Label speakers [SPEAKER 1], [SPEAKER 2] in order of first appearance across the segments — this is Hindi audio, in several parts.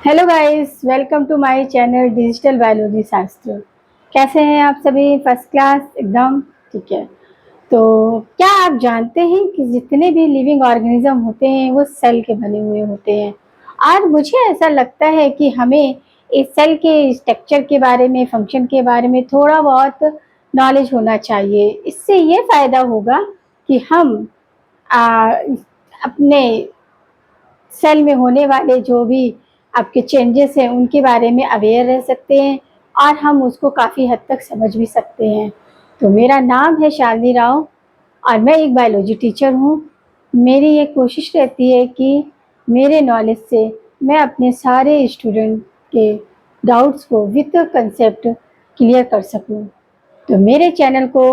[SPEAKER 1] Hello guys, welcome to my channel digital biology शास्त्र। कैसे हैं आप सभी? फर्स्ट क्लास एकदम। ठीक है। तो क्या आप जानते हैं कि जितने भी लिविंग ऑर्गेनिज्म होते हैं वो सेल के बने हुए होते हैं। और मुझे ऐसा लगता है कि हमें इस सेल के स्ट्रक्चर के बारे में, फंक्शन के बारे में थोड़ा बहुत नॉलेज होना चाहिए। इससे ये फ़ायदा होगा कि हम आ, अपने सेल में होने वाले जो भी आपके चेंजेस हैं उनके बारे में अवेयर रह सकते हैं और हम उसको काफ़ी हद तक समझ भी सकते हैं। तो मेरा नाम है शालिनी राव और मैं एक बायोलॉजी टीचर हूँ। मेरी ये कोशिश रहती है कि मेरे नॉलेज से मैं अपने सारे स्टूडेंट के डाउट्स को विद कंसेप्ट क्लियर कर सकूँ। तो मेरे चैनल को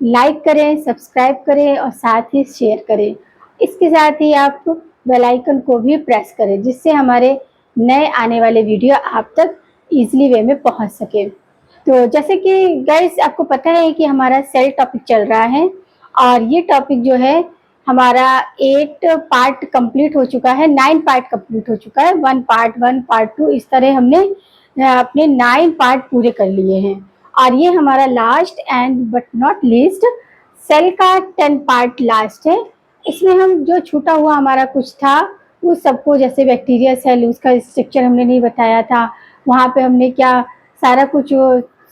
[SPEAKER 1] लाइक करें, सब्सक्राइब करें और साथ ही शेयर करें। इसके साथ ही आप बेल आइकन को भी प्रेस करें जिससे हमारे नए आने वाले वीडियो आप तक ईजिली वे में पहुंच सके। तो जैसे कि गाइस आपको पता है कि हमारा सेल टॉपिक चल रहा है और ये टॉपिक जो है हमारा 8 पार्ट कंप्लीट हो चुका है, 9 पार्ट कंप्लीट हो चुका है। 1 पार्ट 1 पार्ट 2 इस तरह हमने अपने 9 पार्ट पूरे कर लिए हैं और ये हमारा last and but not least cell का 10 पार्ट लास्ट है। इसमें हम जो छूटा हुआ हमारा कुछ था उस सबको, जैसे बैक्टीरिया सेल, उसका स्ट्रक्चर हमने नहीं बताया था। वहाँ पे हमने क्या सारा कुछ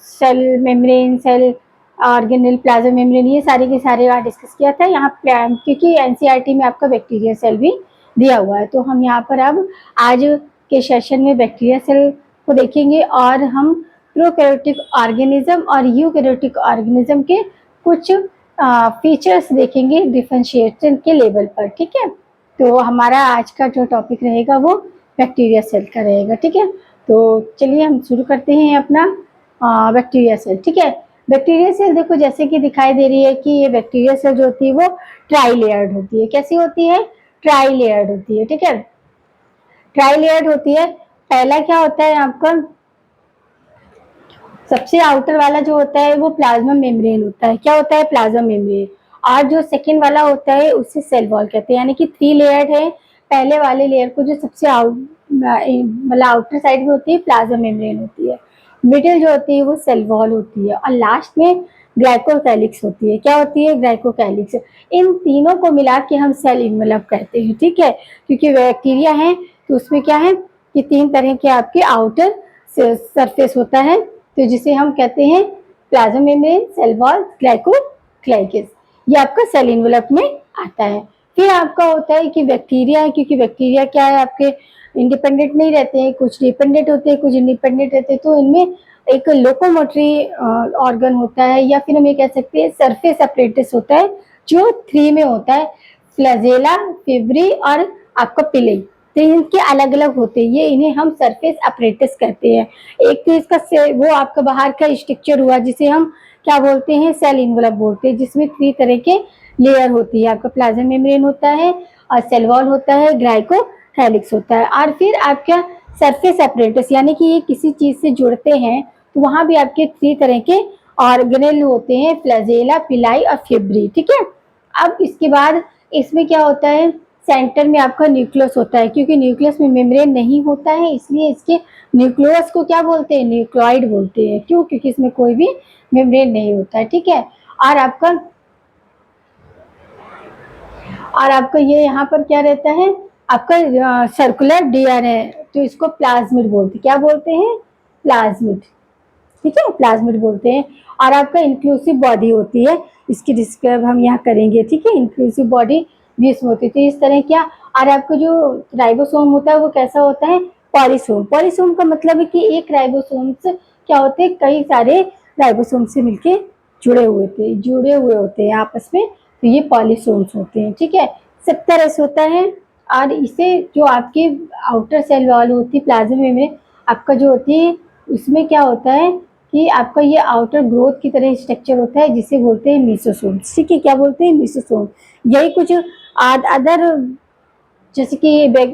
[SPEAKER 1] cell membrane, cell organelle, plasma membrane, ये सारे के सारे डिस्कस किया था यहाँ क्योंकि एनसीईआरटी में आपका बैक्टीरिया सेल भी दिया हुआ है। तो हम यहाँ पर अब आज के सेशन में बैक्टीरिया सेल को देखेंगे और हम प्रोकैरियोटिक ऑर्गेनिज्म और यूकैरियोटिक ऑर्गेनिज्म के कुछ फीचर्स देखेंगे डिफरेंशिएशन के लेवल पर। ठीक है। तो हमारा आज का जो टॉपिक रहेगा वो बैक्टीरिया सेल का रहेगा। ठीक है। तो चलिए हम शुरू करते हैं अपना बैक्टीरिया सेल। ठीक है। बैक्टीरिया सेल देखो जैसे कि दिखाई दे रही है कि ये बैक्टीरिया सेल जो होती है वो ट्राई लेयर्ड होती है। कैसी होती है? ट्राई लेयर्ड होती है। ठीक है। ट्राई लेयर्ड होती है। पहला क्या होता है आपका, सबसे आउटर वाला जो होता है वो प्लाज्मा मेम्ब्रेन होता है। क्या होता है? Plasma membrane. और जो सेकेंड वाला होता है उसे सेल वॉल कहते हैं, यानी कि 3 लेयर्ड है। पहले वाले लेयर को जो सबसे मतलब आउटर साइड में होती है प्लाज्मा मेम्ब्रेन होती है, मिडिल जो होती है वो सेल वॉल होती है और लास्ट में ग्लाइकोकैलिक्स होती है। क्या होती है? ग्लाइकोकैलिक्स। इन तीनों को मिला के हम सेल इनवेलप कहते हैं। ठीक है। क्योंकि बैक्टीरिया है तो उसमें क्या है कि 3 तरह के आपके आउटर सरफेस होता है, तो जिसे हम कहते हैं plasma membrane, cell wall, glycocalyx. ये आपका सेल इनवेलप में आता है। फिर आपका होता है कि बैक्टीरिया है, क्योंकि बैक्टीरिया क्या है आपके इंडिपेंडेंट नहीं रहते हैं, कुछ डिपेंडेंट होते हैं, कुछ इंडिपेंडेंट रहते हैं। तो इनमें एक लोकोमोटरी ऑर्गन होता है या फिर हम ये कह सकते हैं सरफेस अपरेटस होता है जो 3 में होता है, फ्लैजेला, फिब्री और आपका पिली। तो इनके अलग अलग होते हैं, ये इन्हें हम सरफेस अपरेटस कहते हैं। एक तो इसका वो आपका बाहर का स्ट्रक्चर हुआ जिसे हम क्या बोलते हैं? सेल इनवेलप बोलते हैं, जिसमें 3 तरह के लेयर होती है। आपका प्लाज्मा मेम्ब्रेन होता है और सेल वॉल होता है, ग्लाइकोकैलिक्स होता है और फिर आपका सरफेस अपरेटस, यानी कि ये किसी चीज से जुड़ते हैं तो वहां भी आपके 3 तरह के ऑर्गेनेल होते हैं, फ्लैजेला, पिलाई और फिब्री। ठीक है। अब इसके बाद इसमें क्या होता है, सेंटर में आपका न्यूक्लियस होता है। क्योंकि न्यूक्लियस में मेम्ब्रेन नहीं होता है इसलिए इसके न्यूक्लियस को क्या बोलते हैं? न्यूक्लियोइड बोलते हैं। क्यों? क्योंकि इसमें कोई भी मेम्ब्रेन नहीं होता है। ठीक है। और आपका ये यहाँ पर क्या रहता है, आपका सर्कुलर डीएनए, तो इसको प्लाज्मिड बोलते हैं। क्या बोलते हैं? प्लाज्मिड। ठीक है, प्लाज्मिड बोलते हैं। और आपका इंक्लूसिव बॉडी होती है, इसकी डिस्क्राइब हम यहाँ करेंगे। ठीक है। इंक्लूसिव बॉडी भी इसमें होती है। तो इस तरह क्या, और आपका जो राइबोसोम होता है वो कैसा होता है? पॉलीसोम। पॉलीसोम का मतलब है कि एक राइबोसोम से क्या होते हैं, कई सारे राइबोसोम से मिलके जुड़े हुए होते हैं आपस में, तो ये पॉलीसोम्स होते हैं। ठीक है। सब तरह से होता है। और इसे जो आपकी आउटर सेल वॉल होती है प्लाज्मा मेम्ब्रेन आपका जो होती है, उसमें क्या होता है कि आपका ये आउटर ग्रोथ की तरह स्ट्रक्चर होता है जिसे बोलते हैं मीसोसोम्स। ठीक है। क्या बोलते हैं? मीसोसोम। यही कुछ अदर, जैसे कि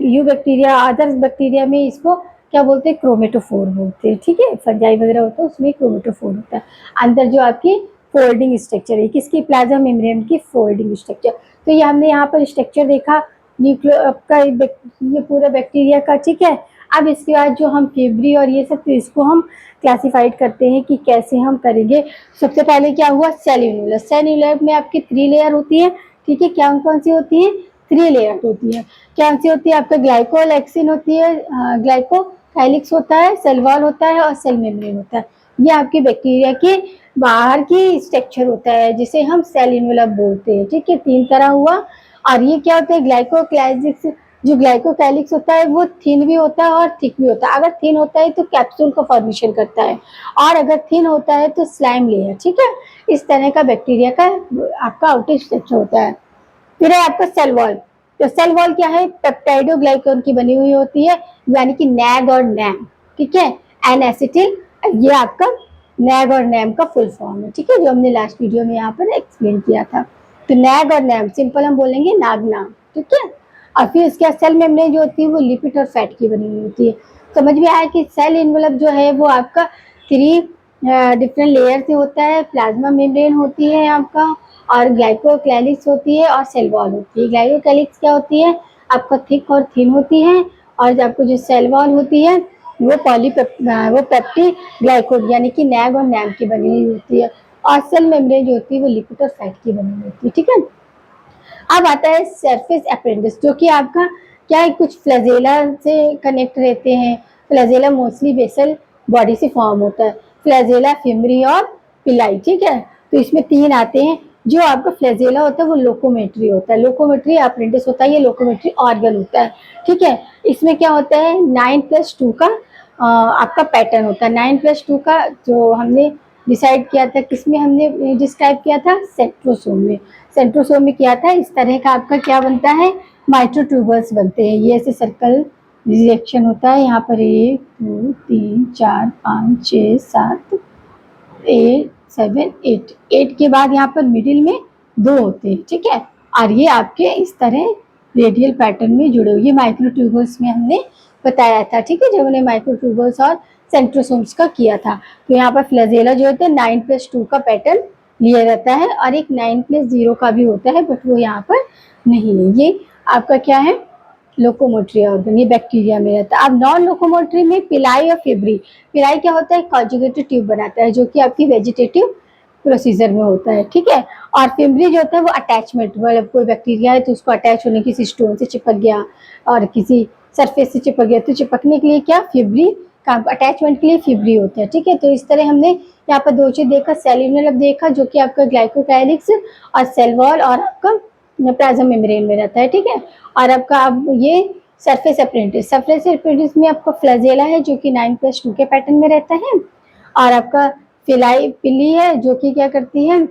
[SPEAKER 1] यू बैक्टीरिया, अदर बैक्टीरिया में इसको क्या बोलते हैं? क्रोमेटोफोर बोलते हैं। ठीक है। फंजाई वगैरह होता है उसमें क्रोमेटोफोर होता है। अंदर जो आपकी फोल्डिंग स्ट्रक्चर है, किसकी? प्लाज्मा मेम्ब्रेन की फोल्डिंग स्ट्रक्चर। तो ये हमने यहाँ पर स्ट्रक्चर देखा न्यूक्लियो का, ये पूरा बैक्टीरिया का। ठीक है। अब इसके बाद जो हम फेब्री और ये सब, तो इसको हम क्लासिफाइड करते हैं कि कैसे हम करेंगे। सबसे पहले क्या हुआ, सेल्यूलर। सेल्यूलर में आपकी 3 लेयर होती है, ठीक है। क्या कौन सी होती है, 3 लेयर होती है। कौन सी होती है, आपका ग्लाइकोलेक्सिन होती है, ग्लाइकोकाइलिक्स होता है, सेल वॉल होता है और सेल मेम्ब्रेन होता है। ये आपके बैक्टीरिया के बाहर की स्ट्रक्चर होता है जिसे हम सेल इनवेलप बोलते हैं, ठीक है। 3 तरह हुआ। और ये क्या होता है, ग्लाइकोकाइलिक्स, जो ग्लाइकोकाइलिक्स होता है वो थिन भी होता है और थिक भी होता है। अगर थिन होता है तो कैप्सूल का फॉर्मेशन करता है, और अगर थिन होता है तो स्लाइम लेयर, ठीक है। इस तरह का बैक्टीरिया का आपका आउटर स्ट्रक्चर होता है। फिर है आपका सेल वॉल। तो सेल वॉल क्या है, पेप्टाइडोग्लाइकन की बनी हुई होती है, यानी कि नैग और नैम, ठीक है। एन एसिटिल, ये आपका नैग और नैम का फुल फॉर्म है, ठीक है, जो हमने लास्ट वीडियो में यहाँ पर एक्सप्लेन किया था। तो नैग और नैम सिंपल हम बोलेंगे नाग नाम, ठीक है। और फिर इसके सेल मेम्ब्रेन जो होती है वो लिपिड और फैट की बनी हुई होती है। समझ में आया कि सेल इनवेलप जो है वो आपका 3 डिफरेंट लेयर से होता है। प्लाज्मा मेम्ब्रेन होती है आपका, और ग्लाइकोक्लाइलिक्स होती है, और सेल वॉल होती है। ग्लाइकोक्लाइलिक्स क्या होती है, आपका थिक और थिन होती है, और आपको जो सेल वॉल होती है वो वो पेप्टी ग्लाइकोड यानी कि नैग और नैम की बनी हुई होती है, और सेल मेम्ब्रेन जो होती है वो लिपिड और फैट की बनी हुई होती है, ठीक है। अब आता है सरफेस अपेंडिक्स, जो कि आपका क्या है, कुछ फ्लैजेला से कनेक्ट रहते हैं। फ्लैजेला मोस्टली बेसल बॉडी से फॉर्म होता है, फ्लैजेला, फिमरी और पिलाई, ठीक है। तो इसमें 3 आते हैं। जो आपका फ्लैजेला होता है वो लोकोमेट्री होता है, लोकोमेट्री अपेंडिक्स होता है, ये लोकोमेट्री ऑर्गन होता है, ठीक है। इसमें क्या होता है, 9+2 का आपका पैटर्न होता है। 9+2 का जो हमने डिसाइड किया था, किसमें हमने डिस्क्राइब किया था, सेंट्रोसोम में। सेंट्रोसोम में किया था। इस तरह का आपका क्या बनता है, माइक्रोट्यूबल्स बनते हैं। ये ऐसे सर्कल रिएक्शन होता है। यहाँ पर 1 2 3 4 5 6 7 8 7 8 8 के बाद यहाँ पर मिडिल में 2 होते हैं, ठीक है। और ये आपके इस तरह रेडियल पैटर्न में जुड़े हुए माइक्रोट्यूबल्स में हमने बताया था, ठीक है, जब हमने माइक्रोट्यूबल्स और सेंट्रोसोम्स का किया था। तो यहाँ पर फ्लैजेला जो होता है 9+2 का पैटर्न लिया रहता है, और एक 9+0 का भी होता है, बट वो यहाँ पर नहीं है। ये आपका क्या है, लोकोमोटरी ऑर्गन, ये बैक्टीरिया में रहता है। अब नॉन लोकोमोटरी में पिलाई और फिब्री। पिलाई क्या होता है, कॉन्जुगेटेड ट्यूब बनाता है, जो कि आपकी वेजिटेटिव प्रोसीजर में होता है, ठीक है। और फिब्री जो होता है वो अटैचमेंट, मतलब कोई बैक्टीरिया है तो उसको अटैच होने, किसी स्टोन से चिपक गया और किसी सरफेस से चिपक गया, तो चिपकने के लिए क्या, फिब्री का अटैचमेंट के लिए फिब्री होता है, ठीक है। तो इस तरह हमने यहाँ पर 2 चीज देखा, सेल इनवेलप देखा जो कि आपका ग्लाइकोकाइलिक्स और सेल वॉल और आपका प्लाज्मा मेम्ब्रेन में रहता है, ठीक है। और आपका अब ये सरफेस अपेंडिक्स, सरफेस अपेंडिक्स में आपका फ्लैजेला है जो कि 9+2 के पैटर्न में रहता है, और आपका पिली है जो कि क्या करती है,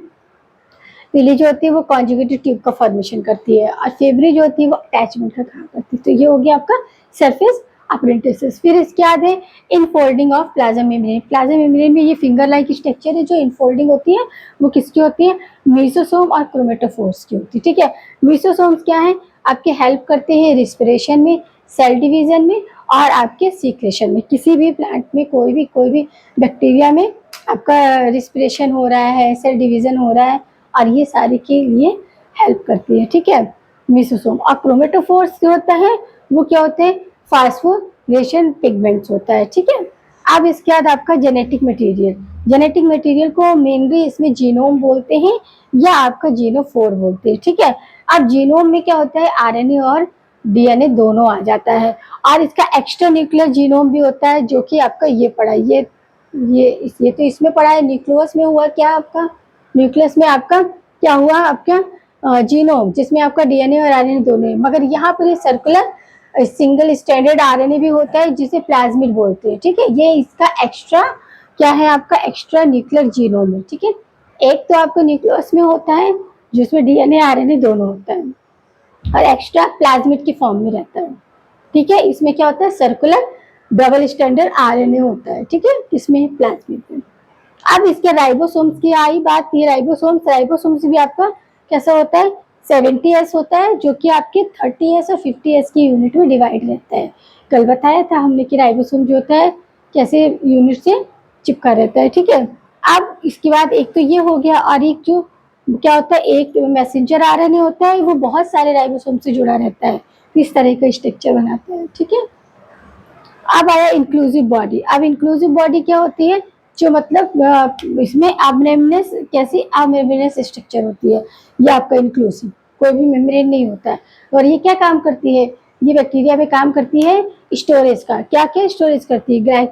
[SPEAKER 1] पिली जो होती है वो कॉन्जुगेटेड ट्यूब का फॉर्मेशन करती है, और फेब्री जो होती है वो अटैचमेंट का काम करती है। तो ये हो गया आपका सरफेस अपेंडिक्स। फिर इसके बाद है infolding of plasma membrane. Plasma membrane में ये फिंगर लाइक स्ट्रक्चर है, जो इनफोल्डिंग होती है वो किसकी होती है, मेसोसोम और क्रोमेटोफोर्स की होती है, ठीक है। मेसोसोम्स क्या है, आपके हेल्प करते हैं रिस्पिरेशन में, सेल डिवीजन में, और आपके सीक्रेशन में। किसी भी प्लांट में कोई भी बैक्टीरिया में आपका रिस्पिरेशन हो रहा है, सेल डिवीजन हो रहा है, और ये सारे के लिए हेल्प करती है, ठीक है, मेसोसोम। और क्रोमेटोफोर्स जो होता है वो क्या होते हैं, फास्फोरेशन पिगमेंट्स होता है, ठीक है। अब इसके बाद आपका जेनेटिक मटेरियल। जेनेटिक मटेरियल को मेनली इसमें जीनोम बोलते हैं या आपका जीनोफोर बोलते हैं, ठीक है। अब जीनोम में क्या होता है, आरएनए और डीएनए दोनों आ जाता है, और इसका एक्स्ट्रा न्यूक्लियर जीनोम भी होता है, जो कि आपका ये पड़ा, ये तो इसमें पड़ा है। न्यूक्लियस में हुआ क्या, आपका न्यूक्लियस में आपका क्या हुआ, आपका जीनोम, जिसमें आपका डीएनए और आरएनए दोनों है। मगर यहाँ पर ये सर्कुलर सिंगल स्टैंडर्ड आरएनए भी होता है जिसे प्लाज्मिड बोलते हैं, ठीक है। ये इसका एक्स्ट्रा क्या है, आपका एक्स्ट्रा न्यूक्लियर जीनोम है, ठीक है। एक तो आपको न्यूक्लियस में होता है जिसमें डीएनए आरएनए दोनों होता है, और एक्स्ट्रा प्लाज्मिड की फॉर्म में रहता है, ठीक है। इसमें क्या होता है, सर्कुलर डबल स्टैंडर्ड आरएनए होता है, ठीक है, इसमें प्लाज्मिड में। अब इसके राइबोसोम्स की आई बात, ये राइबोसोम्स भी आपका कैसा होता है, 70S होता है, जो कि आपके 30S और 50S की यूनिट में डिवाइड रहता है। कल बताया था हमने कि राइबोसोम जो होता है कैसे यूनिट से चिपका रहता है, ठीक है। अब इसके बाद एक तो ये हो गया, और एक जो क्या होता है, एक मैसेंजर आरएनए होता है, वो बहुत सारे राइबोसोम से जुड़ा रहता है, इस तरह का स्ट्रक्चर बनाता है, ठीक है। अब आया इंक्लूसिव बॉडी। अब इंक्लूसिव बॉडी क्या होती है, जो मतलब इसमें अबमेम्ब्रेनस, कैसी अबमेम्ब्रेनस स्ट्रक्चर होती है, ये आपका इंक्लूसिव, कोई भी मेम्ब्रेन नहीं होता है। और ये क्या काम करती है, ये बैक्टीरिया में काम करती है स्टोरेज का। क्या क्या स्टोरेज करती है,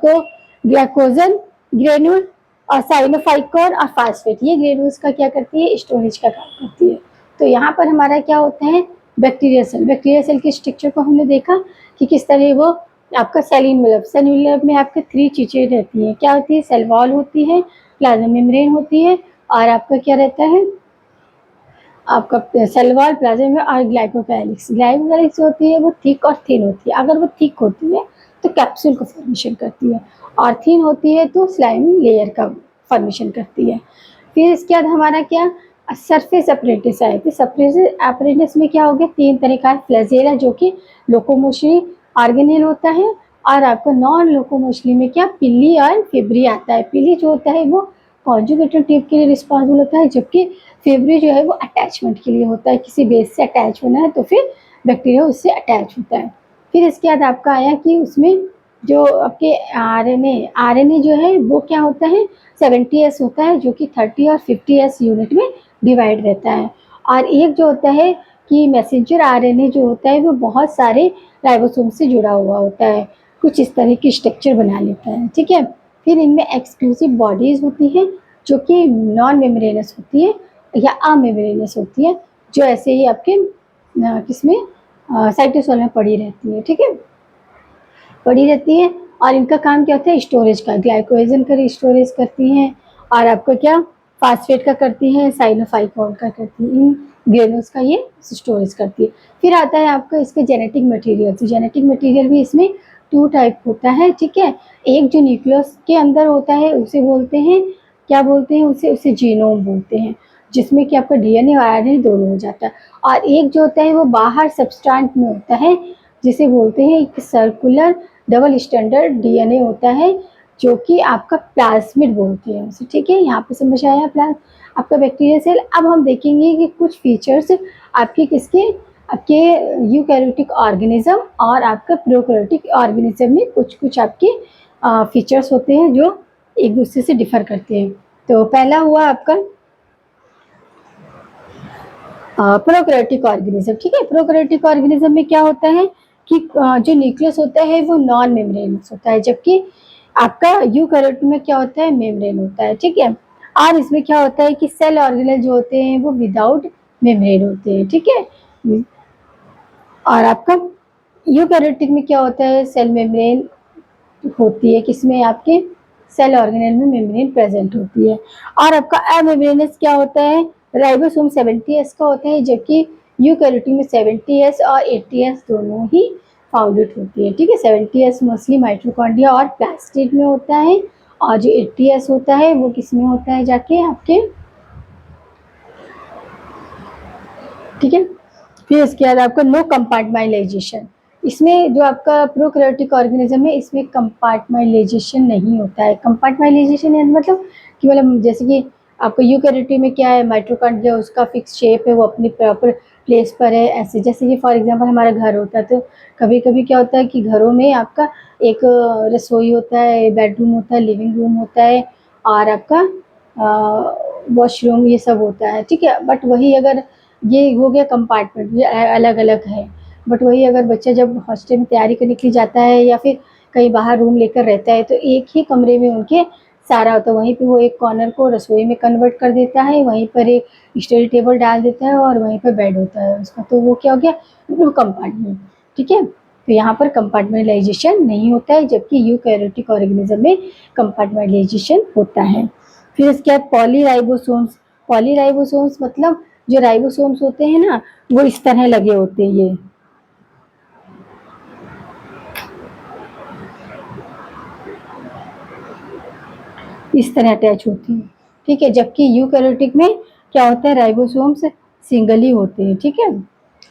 [SPEAKER 1] ग्लाइकोजन ग्रेन्यूल और साइनोफाइकोर और फास्फेट, ये ग्रेन्यूल्स का क्या करती है, स्टोरेज का काम करती है। तो यहाँ पर हमारा क्या होता है, बैक्टीरिया सेल के स्ट्रक्चर को हमने देखा कि किस तरह वो आपका सेल इनवेलप में आपके 3 चीजें रहती हैं। क्या होती है, सेल वॉल होती है, प्लाज्मा मेम्ब्रेन होती है, और आपका क्या रहता है, आपका सेल वॉल, प्लाज्मा और ग्लाइकोपैलिक्स होती है, वो थिक और थिन होती है। अगर वो थिक होती है तो कैप्सूल का फॉर्मेशन करती है, और थिन होती है तो स्लाइम लेयर का फॉर्मेशन करती है। फिर इसके बाद हमारा क्या, सरफेस अपरेटिस आए थे। सरफेस अपरेटिस में क्या हो गया, 3 तरह का फ्लैजेला, जो कि लोकोमोशनल ऑर्गेनेल होता है, और आपका नॉन लोकोमोशनली में क्या, पिली और फेब्री आता है। पिली जो होता है वो कॉन्जुगेटेड टिप के लिए रिस्पॉन्सिबल होता है, जबकि फेब्री जो है वो अटैचमेंट के लिए होता है, किसी बेस से अटैच होना है तो फिर बैक्टीरिया उससे अटैच होता है। फिर इसके बाद आपका आया कि उसमें जो आपके आरएनए जो है वो क्या होता है, 70S होता है, जो कि 30 और 50S यूनिट में डिवाइड रहता है। और एक जो होता है कि मैसेंजर आरएनए जो होता है वो बहुत सारे राइबोसोम से जुड़ा हुआ होता है, कुछ इस तरह की स्ट्रक्चर बना लेता है, ठीक है। फिर इनमें एक्सक्लूसिव बॉडीज होती हैं, जो कि नॉन मेम्ब्रेनस होती है या अमेम्ब्रेनस होती है, जो ऐसे ही आपके किसमें, साइटोसोल में पड़ी रहती है, ठीक है, पड़ी रहती है। और इनका काम क्या होता है, स्टोरेज का, ग्लाइकोजन का स्टोरेज करती हैं, और आपका क्या, फास्फेट का करती हैं, साइनोफाइकोल का करती हैं, इन ग्रेन्यूल्स का ये स्टोरेज करती है। फिर आता है आपका इसके जेनेटिक मटेरियल। तो जेनेटिक मटेरियल भी इसमें 2 टाइप होता है, ठीक है। एक जो न्यूक्लियस के अंदर होता है उसे बोलते हैं, क्या बोलते हैं उसे जीनोम बोलते हैं, जिसमें कि आपका डीएनए और आरएनए दोनों हो जाता है। और एक जो होता है वो बाहर सब्सटेंट में होता है, जिसे बोलते हैं एक सर्कुलर डबल स्टैंडर्ड डीएनए होता है, जो कि आपका प्लाज्मिड बोलते हैं उसे, ठीक है। यहाँ पे समझ आया आपका बैक्टीरिया सेल। अब हम देखेंगे कि कुछ फीचर्स आपके किसके, आपके यूकैरियोटिक ऑर्गेनिज्म और आपका प्रोकैरियोटिक ऑर्गेनिज्म में कुछ कुछ आपके फीचर्स होते हैं जो एक दूसरे से डिफर करते हैं। तो पहला हुआ आपका प्रोकैरियोटिक ऑर्गेनिज्म, ठीक है। प्रोकैरियोटिक ऑर्गेनिज्म में क्या होता है कि जो न्यूक्लियस होता है वो नॉन मेम्ब्रेनस होता है, जबकि आपका यूकैरियोट में क्या होता है, मेम्ब्रेन होता है, ठीक है। और इसमें क्या होता है कि सेल ऑर्गेनेल जो होते हैं वो विदाउट मेम्ब्रेन होते हैं, ठीक है। और आपका यूकैरियोटिक में क्या होता है, सेल मेम्ब्रेन होती है, किसमें, आपके सेल ऑर्गेनेल में मेम्ब्रेन प्रेजेंट होती है। और आपका अमेम्ब्रेनस क्या होता है, राइबोसोम 70S का होता है, जबकि यूकैरियोटिक में 70S और 80S दोनों ही फाउंडेड होती है, ठीक है। 70S मोस्टली माइटोकॉन्ड्रिया और प्लास्टिड में होता है, और जो 80S होता है वो किसमें होता है, जाके आपके, ठीक है। फिर इसके बाद आपका नो कंपार्टमेंटलाइजेशन, इसमें जो आपका प्रोकैरियोटिक ऑर्गेनिज्म है इसमें कंपार्टमेंटलाइजेशन नहीं होता है। कंपार्टमेंटलाइजेशन मतलब कि मतलब जैसे कि आपका यूकैरियोटिक में क्या है, माइटोकॉन्ड्रिया उसका फिक्स शेप है, वो अपनी प्रॉपर प्लेस पर है, ऐसे जैसे कि फॉर एग्जांपल हमारा घर होता है, तो कभी कभी क्या होता है कि घरों में आपका एक रसोई होता है, बेडरूम होता है, लिविंग रूम होता है, और आपका वॉशरूम, ये सब होता है, ठीक है। बट वही अगर ये हो गया कंपार्टमेंट, ये अलग अलग है। बट वही अगर बच्चा जब हॉस्टल में तैयारी करने के लिए जाता है या फिर कहीं बाहर रूम लेकर रहता है, तो एक ही कमरे में उनके सारा होता है, वहीं पे वो एक कॉर्नर को रसोई में कन्वर्ट कर देता है, वहीं पर एक स्टडी टेबल डाल देता है, और वहीं पर बेड होता है उसका, तो वो क्या हो गया, नो कंपार्टमेंट, ठीक है। तो यहाँ पर कंपार्टमेंटलाइजेशन नहीं होता है, जबकि यूकैरियोटिक ऑर्गेनिज्म में कंपार्टमेंटलाइजेशन होता है। फिर इसके बाद पॉलीराइबोसोम्स। पॉलीराइबोसोम्स मतलब जो राइबोसोम्स होते हैं ना, वो इस तरह लगे होते हैं, ये इस तरह अटैच होती है, ठीक है। जबकि यूकैरियोटिक में क्या होता है, राइबोसोम्स सिंगल ही होते हैं, ठीक है।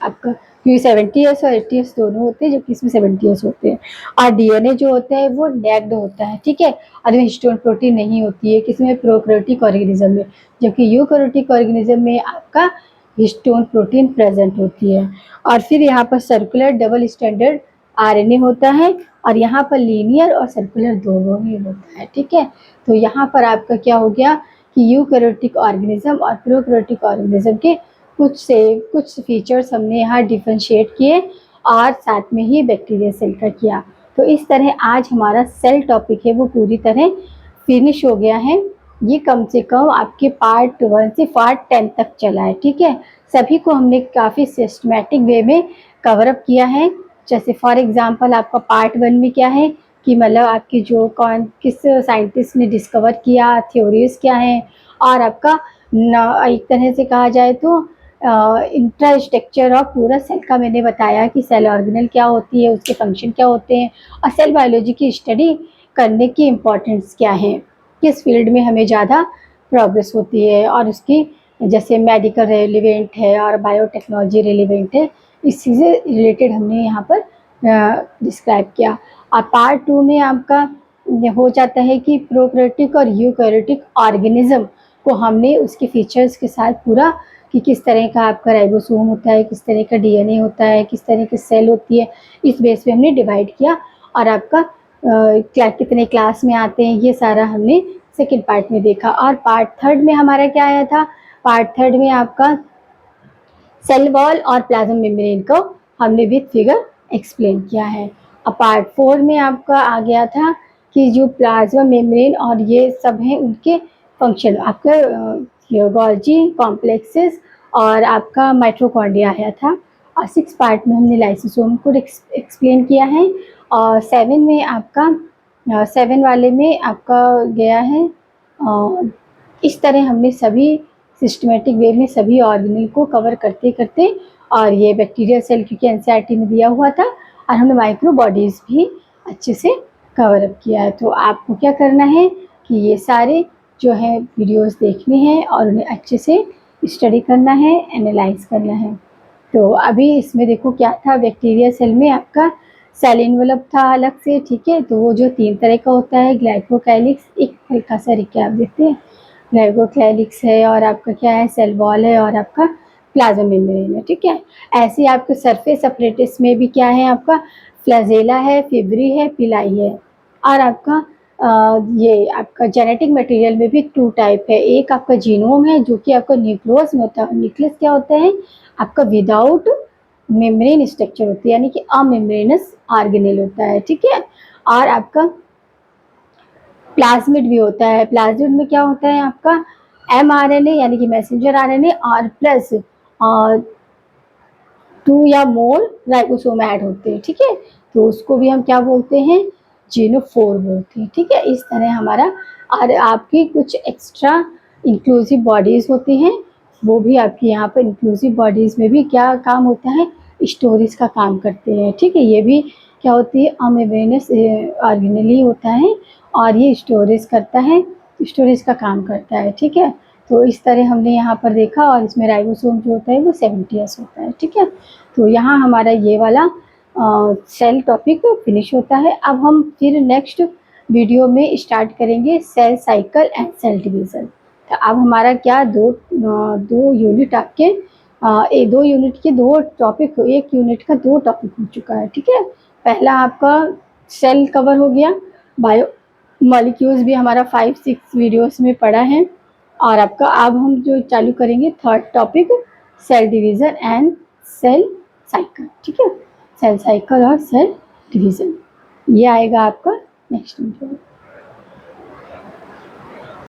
[SPEAKER 1] आपका क्योंकि 70S और 80S दोनों होते हैं, जबकि इसमें 70S होते हैं। और डीएनए जो होता है वो नेक्ड होता है, ठीक है। और इसमें हिस्टोन प्रोटीन नहीं होती है, किसमें, प्रोकैरियोटिक ऑर्गेनिज्म में, जबकि यूकैरियोटिक ऑर्गेनिज्म में आपका हिस्टोन प्रोटीन प्रेजेंट होती है। और फिर यहाँ पर सर्कुलर डबल स्टैंडर्ड आरएनए होता है और यहाँ पर लीनियर और सर्कुलर दोनों ही होता है, ठीक है। तो यहाँ पर आपका क्या हो गया कि यूकैरियोटिक ऑर्गेनिज्म और प्रोकैरियोटिक ऑर्गेनिज्म के कुछ फीचर्स हमने यहाँ डिफरेंशिएट किए और साथ में ही बैक्टीरिया सेल का किया। तो इस तरह आज हमारा सेल टॉपिक है वो पूरी तरह फिनिश हो गया है। ये कम से कम आपके पार्ट 1 से पार्ट 10 तक चला है, ठीक है। सभी को हमने काफ़ी सिस्टमैटिक वे में कवर अप किया है। जैसे फॉर एग्जांपल आपका पार्ट 1 में क्या है कि मतलब आपकी जो किस साइंटिस्ट ने डिस्कवर किया, थ्योरीज क्या हैं, और आपका एक तरह से कहा जाए तो इंफ्रास्ट्रक्चर ऑफ पूरा सेल का मैंने बताया कि सेल ऑर्गेनल क्या होती है, उसके फंक्शन क्या होते हैं और सेल बायोलॉजी की स्टडी करने की इम्पोर्टेंस क्या है, किस फील्ड में हमें ज़्यादा प्रोग्रेस होती है और उसकी जैसे मेडिकल रेलिवेंट है और बायोटेक्नोलॉजी रेलिवेंट है, इस चीज़ें रिलेटेड हमने यहाँ पर डिस्क्राइब किया। और पार्ट 2 में आपका हो जाता है कि प्रोकैरियोटिक और यूकैरियोटिक ऑर्गेनिज्म को हमने उसके फीचर्स के साथ पूरा कि किस तरह का आपका राइबोसोम होता है, किस तरह का डीएनए होता है, किस तरह की सेल होती है, इस बेस पे हमने डिवाइड किया और आपका कितने क्लास में आते हैं ये सारा हमने सेकेंड पार्ट में देखा। और पार्ट 3 में हमारा क्या आया था, पार्ट 3 में आपका सेल वॉल और प्लाज्मा मेम्ब्रेन को हमने विद फिगर एक्सप्लेन किया है। अब पार्ट 4 में आपका आ गया था कि जो प्लाज्मा मेम्ब्रेन और ये सब हैं उनके फंक्शन, आपका गोल्जी कॉम्प्लेक्सेस और आपका माइटोकॉन्ड्रिया आया था। और 6 पार्ट में हमने लाइसोसोम को एक्सप्लेन किया है और 7 में आपका 7 वाले में आपका गया है। इस तरह हमने सभी सिस्टमेटिक वे में सभी ऑर्गेनल को कवर करते करते और ये बैक्टीरिया सेल क्योंकि एनसीईआरटी में दिया हुआ था और हमने माइक्रो बॉडीज़ भी अच्छे से कवर अप किया है। तो आपको क्या करना है कि ये सारे जो है वीडियोस देखने हैं और उन्हें अच्छे से स्टडी करना है, एनालाइज करना है। तो अभी इसमें देखो क्या था, बैक्टीरिया सेल में आपका सेल इन्वेलप था अलग से, ठीक है। तो वो जो 3 तरह का होता है, ग्लाइकोकैलिक्स, एक हल्का सा रिकैप देखते हैं, ग्लाइकोकैलिक्स है और आपका क्या है सेल वॉल है और आपका प्लाज्मा मेम्ब्रेन है, ठीक है। ऐसे आपके सरफेस अपरेटस में भी क्या है, आपका फ्लैजेला है, फिब्री है, पिलाई है और आपका ये आपका जेनेटिक मटेरियल में भी 2 टाइप है। एक आपका जीनोम है जो कि आपका न्यूक्लियस में होता है। न्यूक्लियस क्या होता है, आपका विदाउट मेम्ब्रेन स्ट्रक्चर होती है यानी कि अमेम्ब्रेनस ऑर्गेनेल होता है, ठीक है। और आपका प्लाज्मिड भी होता है। प्लाज्मिड में क्या होता है आपका mRNA यानी कि मैसेंजर आरएनए और प्लस 2 या मोर राइबोसोम ऐड होते हैं, ठीक है। तो उसको भी हम क्या बोलते हैं, जीनोफोर बोलते हैं, ठीक है। इस तरह हमारा और आपकी कुछ एक्स्ट्रा इंक्लूसिव बॉडीज़ होती हैं, वो भी आपकी यहाँ पर इंक्लूसिव बॉडीज़ में भी क्या काम होता है, स्टोरेज का काम करते हैं, ठीक है। ये भी क्या होती है, अमेम्ब्रेनस ऑर्गेनेली होता है और ये स्टोरेज करता है, स्टोरेज का काम करता है, ठीक है। तो इस तरह हमने यहाँ पर देखा और इसमें राइबोसोम जो होता है वो 70S होता है, ठीक है। तो यहाँ हमारा ये वाला सेल टॉपिक फिनिश होता है। अब हम फिर नेक्स्ट वीडियो में स्टार्ट करेंगे cell cycle and cell division. तो अब हमारा क्या दो यूनिट आपके 2 यूनिट के 2 टॉपिक, 1 यूनिट का 2 टॉपिक हो चुका है, ठीक है। पहला आपका सेल कवर हो गया, बायो मॉलिक्यूल्स भी हमारा 5-6 वीडियोस में पढ़ा है और आपका अब हम जो चालू करेंगे 3rd topic cell division and cell cycle, ठीक है। सेल साइकिल और सेल डिवीज़न ये आएगा आपका नेक्स्ट वीडियो में।